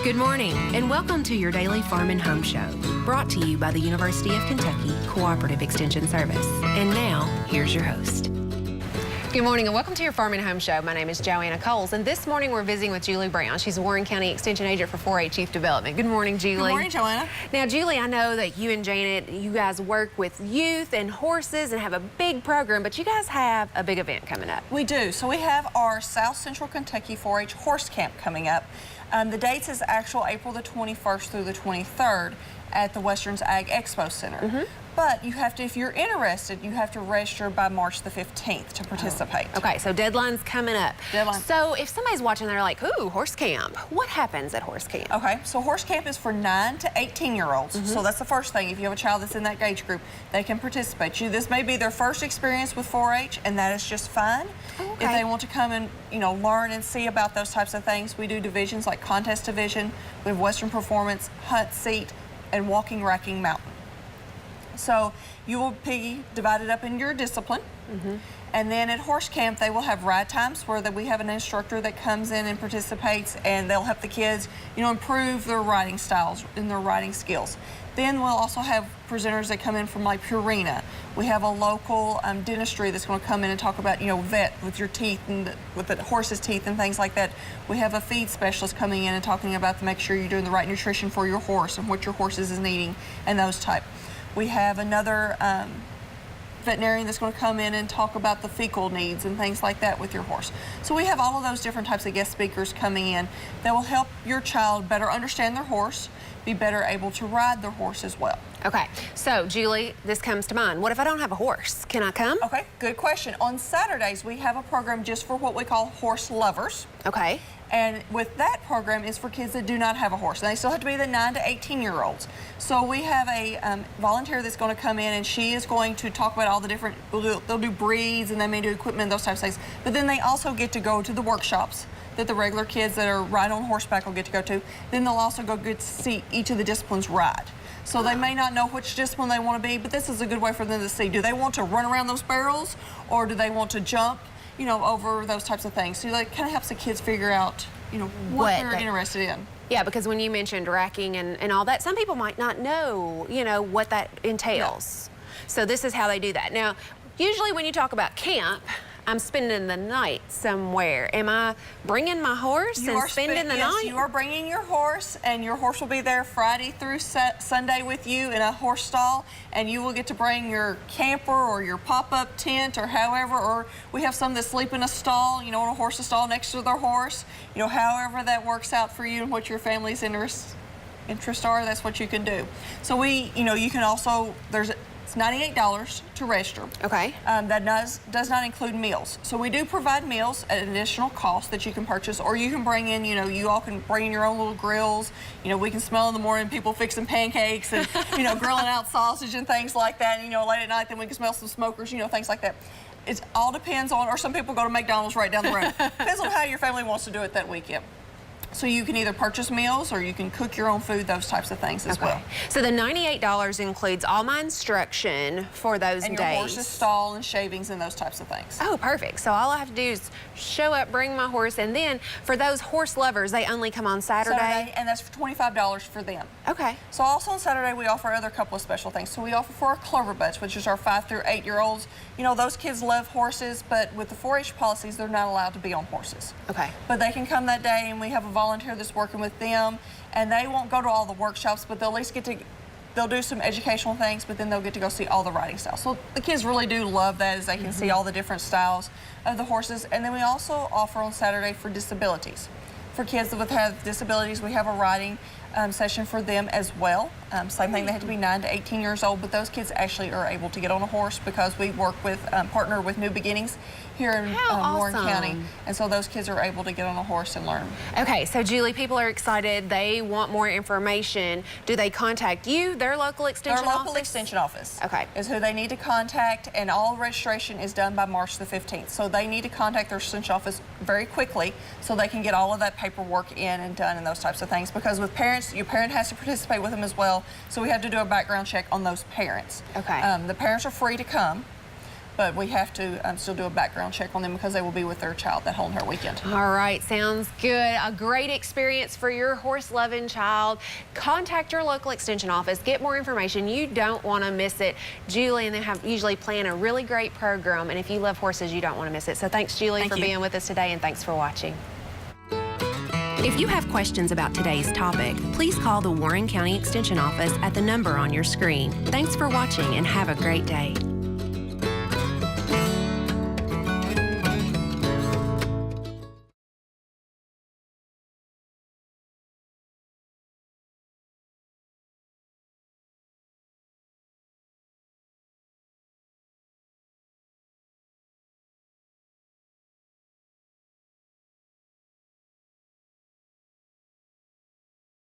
Good morning, and welcome to your daily Farm and Home Show, brought to you by the University of Kentucky Cooperative Extension Service. And now, here's your host. Good morning and welcome to your Farm and Home Show. My name is Joanna, and this morning we're visiting with Julie Brown. She's a Warren County Extension Agent for 4-H Youth Development. Good morning, Julie. Good morning, Joanna. Now, Julie, I know that you and Janet, you guys work with youth and horses and have a big program, but you guys have a big event coming up. We do. So we have our South Central Kentucky 4-H Horse Camp coming up. The dates is actual April the 21st through the 23rd at the Western's Ag Expo Center. But you have to, if you're interested, you have to register by March the 15th to participate. Okay, so deadline's coming up. Deadline. So if somebody's watching, they're like, ooh, horse camp. What happens at horse camp? Okay, so horse camp is for 9 to 18-year-olds. So that's the first thing. If you have a child that's in that age group, they can participate. This may be their first experience with 4-H, and that is just fine. Okay. If they want to come and, learn and see about those types of things, we do divisions like contest division. We have Western Performance, Hunt Seat, and Walking Racking Mountain. So you will be divided up in your discipline. And then at horse camp, they will have ride times where we have an instructor that comes in and participates, and they'll help the kids, improve their riding styles and their riding skills. Then we'll also have presenters that come in from like Purina. We have a local dentistry that's going to come in and talk about, vet with your teeth and with the horse's teeth and things like that. We have a feed specialist coming in and talking about to make sure you're doing the right nutrition for your horse and what your horse is needing and those type. We have another veterinarian that's going to come in and talk about the fecal needs and things like that with your horse. So we have all of those different types of guest speakers coming in that will help your child better understand their horse, be better able to ride their horse as well. Okay, so Julie, this comes to mind. What if I don't have a horse? Can I come? Okay, good question. On Saturdays, we have a program just for what we call horse lovers. Okay. And with that program is for kids that do not have a horse. And they still have to be the 9 to 18-year-olds. So we have a volunteer that's going to come in, and she is going to talk about all the different, they'll do breeds, and they may do equipment, those types of things. But then they also get to go to the workshops that the regular kids that are riding on horseback will get to go to. Then they'll also get to see each of the disciplines ride. So they may not know which discipline they want to be, but this is a good way for them to see. Do they want to run around those barrels, or do they want to jump, over those types of things? So that kind of helps the kids figure out, what they're interested in. Yeah, because when you mentioned racking and all that, some people might not know, what that entails. Yeah. So this is how they do that. Now, usually when you talk about camp, I'm spending the night somewhere. Am I bringing my horse and spending the night? Yes, you are bringing your horse, and your horse will be there Friday through Sunday with you in a horse stall, and you will get to bring your camper or your pop-up tent or however, or we have some that sleep in a stall, in a horse's stall next to their horse. However that works out for you and what your family's interests are, that's what you can do. So you can also, it's $98 to register. Okay. That does not include meals. So we do provide meals at an additional cost that you can purchase, or you can bring in, you all can bring in your own little grills. We can smell in the morning people fixing pancakes and, grilling out sausage and things like that. And, late at night, then we can smell some smokers, things like that. It all depends on, or some people go to McDonald's right down the road. Depends on how your family wants to do it that weekend. So you can either purchase meals or you can cook your own food, those types of things as well. So the $98 includes all my instruction for those days. And your horse's stall and shavings and those types of things. Oh, perfect. So all I have to do is show up, bring my horse, and then for those horse lovers, they only come on Saturday? And that's for $25 for them. Okay. So also on Saturday, we offer other couple of special things. So we offer for our clover butts, which is our 5 through 8-year-olds. Those kids love horses, but with the 4-H policies, they're not allowed to be on horses. Okay. But they can come that day, and we have a volunteer that's working with them, and they won't go to all the workshops, but they'll at least they'll do some educational things, but then they'll get to go see all the riding styles. So the kids really do love that, as they can see all the different styles of the horses. And then we also offer on Saturday for disabilities. For kids that have disabilities, we have a riding session for them as well. Same thing, they have to be 9 to 18 years old, but those kids actually are able to get on a horse because we work with, partner with New Beginnings here in Warren County. And so those kids are able to get on a horse and learn. Okay, so Julie, people are excited. They want more information. Do they contact you, their local extension office? Their local extension office. Okay. Is who they need to contact, and all registration is done by March the 15th. So they need to contact their extension office very quickly so they can get all of that paperwork in and done and those types of things. Because with parents, your parent has to participate with them as well. So we have to do a background check on those parents. Okay. The parents are free to come. but we have to still do a background check on them because they will be with their child that whole entire weekend. All right, sounds good. A great experience for your horse-loving child. Contact your local extension office. Get more information. You don't want to miss it. Julie and they have usually plan a really great program, and if you love horses, you don't want to miss it. So thanks, Julie, for being with us today, and thanks for watching. If you have questions about today's topic, please call the Warren County Extension Office at the number on your screen. Thanks for watching and have a great day.